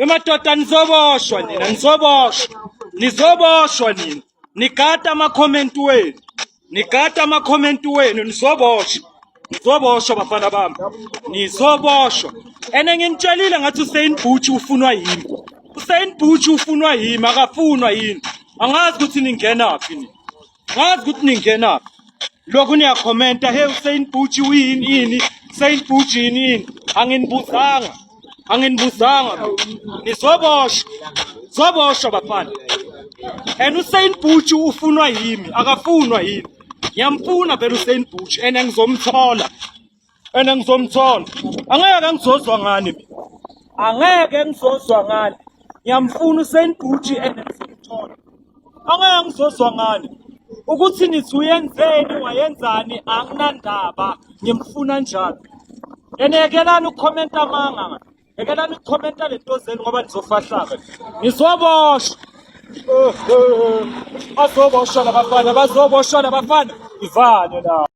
Emadoda nizoboshwa nina, nizoboshwa nina. Nikata ama-comment wenu. Nikata ama-comment wenu nizoboshwa. Nizoboshwa bafana bami. Nizoboshwa. Ene nginitshelile ngathi uSain Butch ufunwa yimi. uSain Butch ufunwa yimi, akafunwa yini. Angazi ukuthi ningenaphi nina. Angazi ukuthi ningenaphi. Lokhu niyakhomenta, hey uSain Butch yini? Usain Butch yini? Anginibuzanga. Nizoboshwa bafana. And uSain Butch ufunwa yimi, akafunwa yini. Ngiyamfuna phela uSain Butch ene ngizomthola. Angeke ngizozwa ngani mina. Angeke ngizozwa ngani. Ngiyamfuna uSain Butch ene ngizomthola. Angeke ngizozwa ngani. Ukuthi nithi uyenzeni wayenzani anginandaba, ngimfuna njalo. Yekelani ukukhomenta amanga. Yekelani ukukhomenta lento zenu ngoba nizofahlaka. Nizoboshwa. Bazoboshwa labafana. Ivane la.